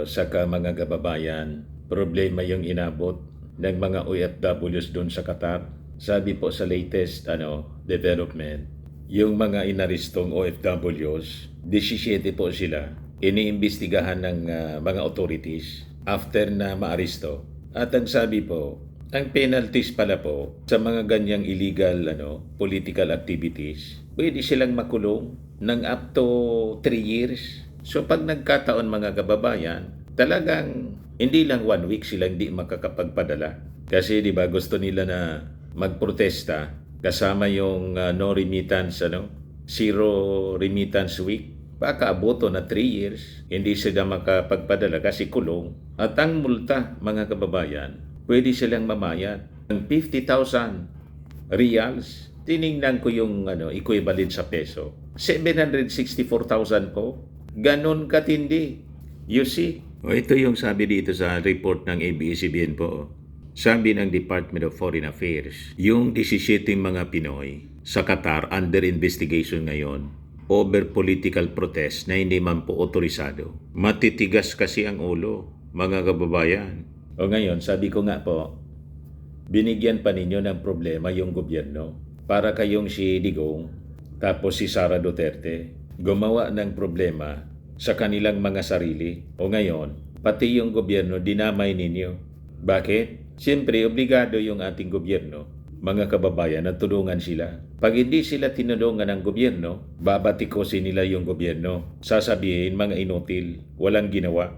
saka mga kababayan, problema yung inabot ng mga OFWs doon sa Qatar. Sabi po sa latest development, yung mga inaristong OFWs, 17 po sila, iniimbestigahan ng mga authorities after na maaresto. At ang sabi po, ang penalties pala po sa mga ganyang illegal political activities, pwede silang makulong ng up to 3 years. So pag nagkataon mga kababayan, talagang hindi lang 1 week silang di makakapagpadala. Kasi di ba gusto nila na magprotesta kasama yung no remittance, zero remittance week. Baka aboto na 3 years, hindi sila makapagpadala kasi kulong. At ang multa mga kababayan, pwede silang mamayad ng 50,000 reals. Tiningnan ko yung equivalent sa peso. 764,000 po. Ganon katindi. You see? Ito yung sabi dito sa report ng ABS-CBN po. Sabi ng Department of Foreign Affairs, yung 17 mga Pinoy sa Qatar under investigation ngayon over political protest na hindi man po otorisado. Matitigas kasi ang ulo, mga kababayan. O ngayon, sabi ko nga po, binigyan pa ninyo ng problema yung gobyerno para kayong si Digong tapos si Sara Duterte gumawa ng problema sa kanilang mga sarili. O ngayon, pati yung gobyerno dinamay ninyo. Bakit? Siyempre, obligado yung ating gobyerno, mga kababayan, na tulungan sila. Pag hindi sila tinulungan ng gobyerno, babatikosin nila yung gobyerno. Sasabihin, mga inutil, walang ginawa.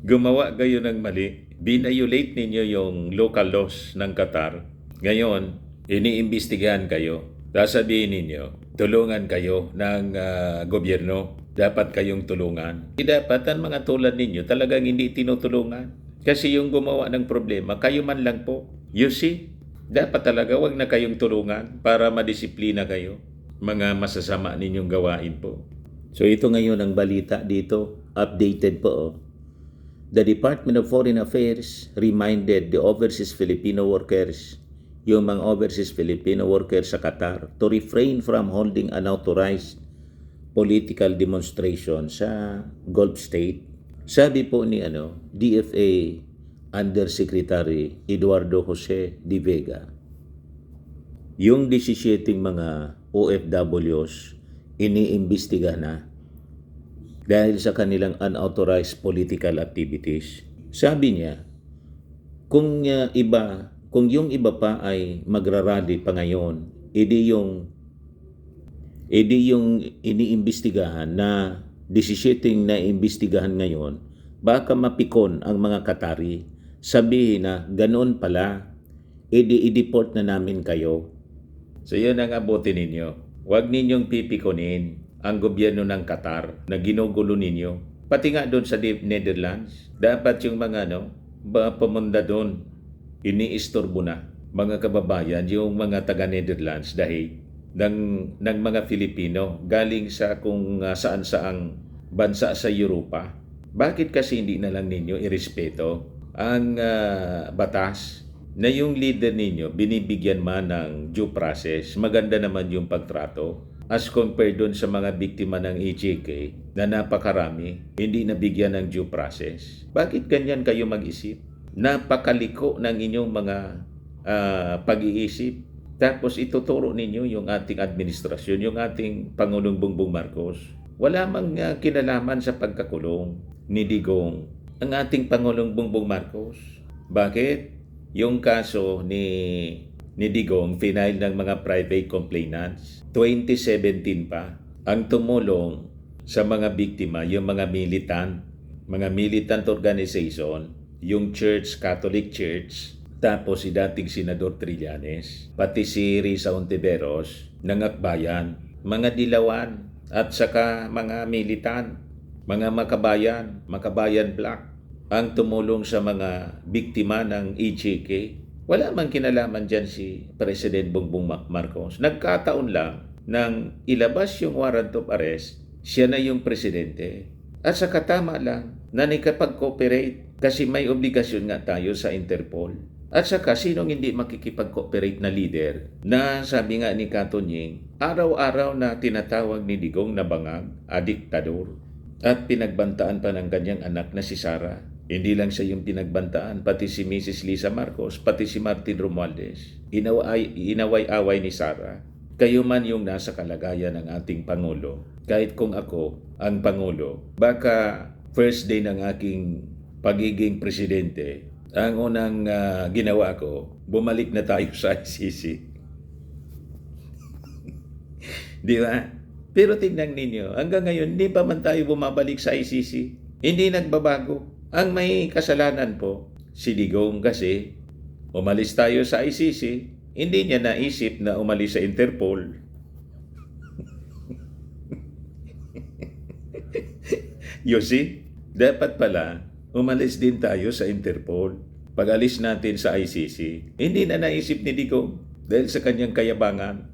Gumawa kayo ng mali, binayolate ninyo yung local laws ng Qatar. Ngayon, iniimbestigahan kayo. Sasabihin ninyo, tulungan kayo ng gobyerno. Dapat kayong tulungan. Dapat ang mga tulad ninyo talagang hindi tinutulungan. Kasi yung gumawa ng problema, kayo man lang po. You see? Dapat talaga wag na kayong tulungan para madisiplina kayo. Mga masasama ninyong gawain po. So ito ngayon ang balita dito. Updated po. The Department of Foreign Affairs reminded the overseas Filipino workers, yung mga overseas Filipino workers sa Qatar, to refrain from holding unauthorized political demonstration sa Gulf State. Sabi po ni DFA Undersecretary Eduardo Jose de Vega, yung 17 mga OFWs iniimbestiga na dahil sa kanilang unauthorized political activities. Sabi niya, kung yung iba pa ay magrarally pa ngayon, edi yung iniimbestigahan na 17 na imbestigahan ngayon, baka mapikon ang mga Qatari. Sabihin na, ganoon pala, i-deport na namin kayo. So yun ang abutin ninyo. Huwag ninyong pipikonin ang gobyerno ng Qatar na ginugulo ninyo. Pati nga doon sa Netherlands, dapat yung mga pumunta doon, iniistorbo na, mga kababayan, yung mga taga-Netherlands dahil ng mga Filipino galing sa kung saan-saang bansa sa Europa. Bakit kasi hindi na lang ninyo irespeto ang batas na yung leader ninyo binibigyan man ng due process? Maganda naman yung pagtrato as compared doon sa mga biktima ng EJK na napakarami, hindi nabigyan ng due process. Bakit ganyan kayo mag-isip? Napakaliko ng inyong mga pag-iisip. Tapos ituturo ninyo yung ating administrasyon, yung ating Pangulong Bongbong Marcos. Wala mang kinalaman sa pagkakulong ni Digong ang ating Pangulong Bongbong Marcos. Bakit? Yung kaso ni Digong, final ng mga private complainants, 2017 pa, ang tumulong sa mga biktima, yung mga militant organization, yung church, Catholic Church, tapos si dating Senador Trillanes, pati si Risa Ontiveros ng Akbayan, mga dilawan, at saka mga militant, mga makabayan black, ang tumulong sa mga biktima ng EJK. Wala mang kinalaman dyan si President Bongbong Marcos. Nagkataon lang nang ilabas yung warrant of arrest, siya na yung presidente. At saka tama lang na nakapag-cooperate kasi may obligasyon nga tayo sa Interpol. At saka, sinong hindi makikipag-cooperate na leader na sabi nga ni Katonying, araw-araw na tinatawag ni Digong na bangag, diktador, at pinagbantaan pa ng kanyang anak na si Sara. Hindi lang siya yung pinagbantaan, pati si Mrs. Lisa Marcos, pati si Martin Romualdez. Inaway-away ni Sara. Kayo man yung nasa kalagayan ng ating Pangulo, kahit kung ako ang Pangulo, baka first day ng aking pagiging presidente, ang unang ginawa ko, bumalik na tayo sa ICC. Di ba? Pero tingnan ninyo, hanggang ngayon, hindi pa man tayo bumabalik sa ICC. Hindi nagbabago. Ang may kasalanan po, si Digong kasi umalis tayo sa ICC, hindi niya naisip na umalis sa Interpol. You see? Dapat pala, umalis din tayo sa Interpol. Pag-alis natin sa ICC, hindi na naisip ni Digong dahil sa kanyang kayabangan.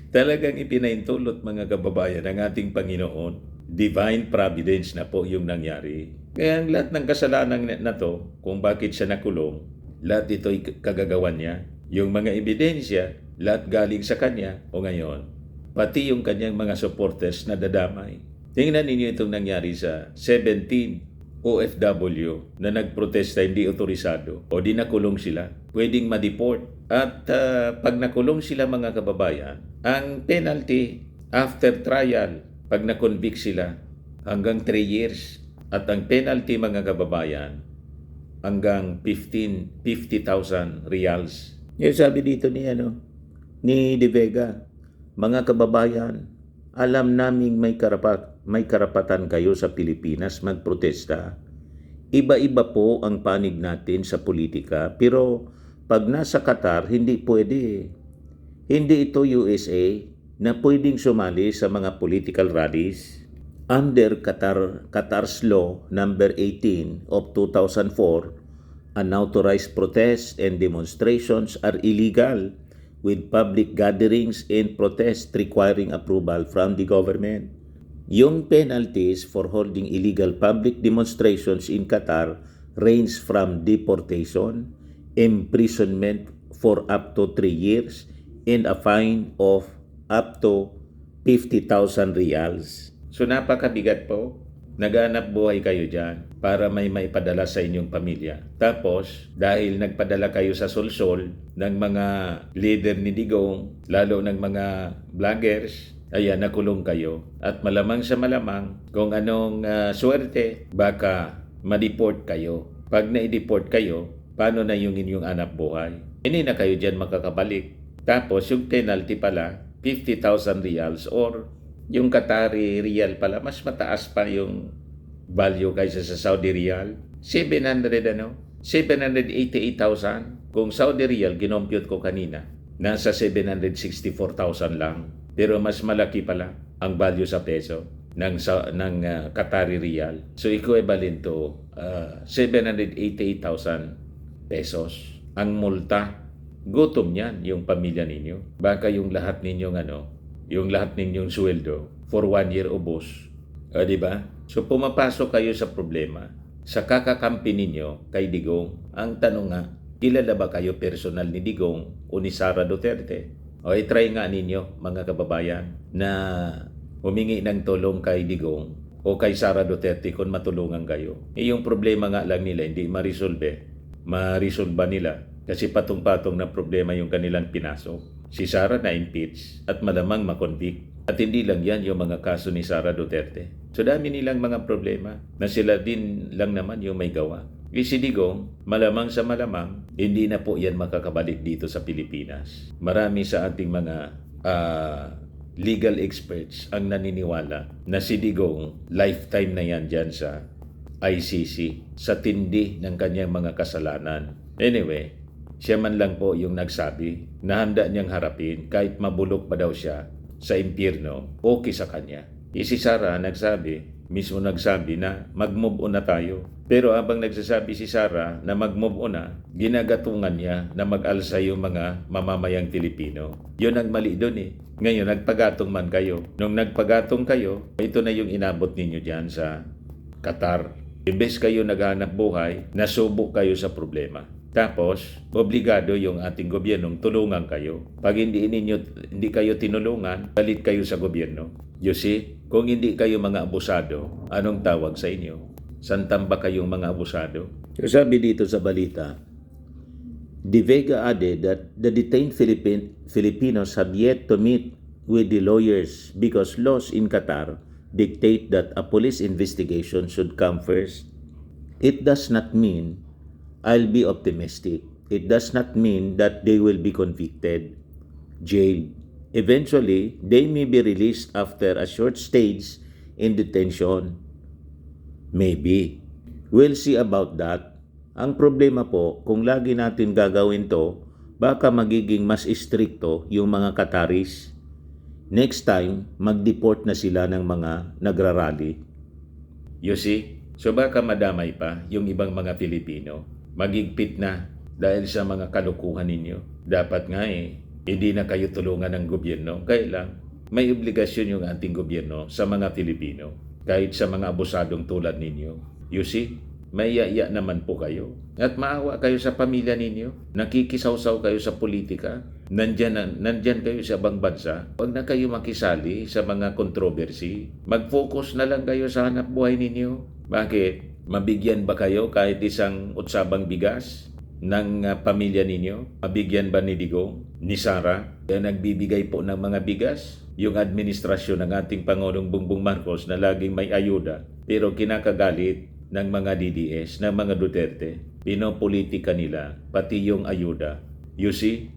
Talagang ipinaintulot mga kababayan ng ating Panginoon. Divine providence na po yung nangyari. Kaya ang lahat ng kasalanan na to, kung bakit siya nakulong, lahat ito'y kagagawan niya. Yung mga ebidensya, lahat galing sa kanya o ngayon. Pati yung kanyang mga supporters na dadamay. Tingnan ninyo itong nangyari sa 17 OFW na nagprotesta hindi otorisado o di nakulong sila. Pwedeng ma-deport. At pag nakulong sila mga kababayan, ang penalty after trial, pag na-convict sila, hanggang 3 years. At ang penalty mga kababayan, hanggang 50,000 reals. Yung sabi dito ni De Vega, mga kababayan, alam naming may karapatan kayo sa Pilipinas magprotesta. Iba-iba po ang panig natin sa politika, pero pag nasa Qatar, hindi pwede. Hindi ito USA na pwedeng sumali sa mga political rallies. Under Qatar's Law number 18 of 2004, unauthorized protests and demonstrations are illegal, with public gatherings and protests requiring approval from the government. Yung penalties for holding illegal public demonstrations in Qatar range from deportation, imprisonment for up to 3 years, and a fine of up to 50,000 reals. So napakabigat po. Naghanap buhay kayo dyan para may maipadala sa inyong pamilya. Tapos, dahil nagpadala kayo sa solsol ng mga leader ni Digong, lalo ng mga vloggers, ayan, nakulong kayo. At malamang sa malamang, kung anong swerte, baka ma-deport kayo. Pag na-deport kayo, paano na yung inyong anak buhay? Hindi na kayo dyan makakabalik. Tapos, yung penalty pala, 50,000 reals or yung Qatari Riyal pala, mas mataas pa yung value kaysa sa Saudi Riyal. 788,000. Kung Saudi Riyal, ginompute ko kanina, nasa 764,000 lang. Pero mas malaki pala ang value sa peso ng Qatari Riyal. So equivalent to 788,000 pesos. Ang multa, gutom yan yung pamilya ninyo. Baka yung lahat ninyong yung lahat ninyong sweldo for 1 year ubos. Di ba? So pumapasok kayo sa problema. Sa kakakampi ninyo kay Digong, ang tanong nga, kilala ba kayo personal ni Digong o ni Sara Duterte? O try nga ninyo mga kababayan na humingi ng tulong kay Digong o kay Sara Duterte kung matulungan kayo. Yung problema nga lang nila hindi marisolve nila kasi patong-patong na problema yung kanilang pinasok. Si Sara na-impeach at malamang makonvict. At hindi lang yan yung mga kaso ni Sara Duterte. So dami nilang mga problema na sila din lang naman yung may gawa. Si Digong, malamang sa malamang, hindi na po yan makakabalik dito sa Pilipinas. Marami sa ating mga legal experts ang naniniwala na si Digong, lifetime na yan dyan sa ICC sa tindi ng kanyang mga kasalanan. Anyway, siya man lang po yung nagsabi na handa niyang harapin kahit mabulok pa daw siya sa impyerno, okay sa kanya. Si Sara mismo nagsabi na mag-move on na tayo. Pero habang nagsasabi si Sara na mag-move on na, ginagatungan niya na mag-alsa yung mga mamamayang Pilipino. Yun ang mali doon Ngayon, nagpagatong man kayo. Nung nagpagatong kayo, ito na yung inabot ninyo dyan sa Qatar. Imbes kayo naghahanap buhay, nasubok kayo sa problema. Tapos, obligado yung ating gobyernong tulungan kayo. Pag hindi kayo tinulungan, galit kayo sa gobyerno. You see, kung hindi kayo mga abusado, anong tawag sa inyo? Santamba kayong mga abusado? Sabi dito sa balita, De Vega added that the detained Filipinos have yet to meet with the lawyers because laws in Qatar dictate that a police investigation should come first. It does not mean I'll be optimistic. It does not mean that they will be convicted, jailed. Eventually, they may be released after a short stage in detention. Maybe. We'll see about that. Ang problema po, kung lagi natin gagawin to, baka magiging mas istrikto yung mga Qataris. Next time, mag-deport na sila ng mga nagrarally. You see? So baka madamay pa yung ibang mga Pilipino. Magigpit na dahil sa mga kalukuhan ninyo. Dapat nga hindi na kayo tulungan ng gobyerno. Kaya lang, may obligasyon yung ating gobyerno sa mga Pilipino. Kahit sa mga abusadong tulad ninyo. You see? May yaya naman po kayo. At maawa kayo sa pamilya ninyo. Nakikisawsaw kayo sa politika. Nandyan kayo sa ibang bansa. Huwag na kayo makisali sa mga controversy. Mag-focus na lang kayo sa hanap buhay ninyo. Bakit? Mabigyan ba kayo kahit isang utsabang bigas ng pamilya ninyo? Mabigyan ba ni Digong, ni Sara? Kaya nagbibigay po ng mga bigas? Yung administrasyon ng ating Pangulong Bongbong Marcos na laging may ayuda pero kinakagalit ng mga DDS, ng mga Duterte. Pinopolitika nila, pati yung ayuda. You see?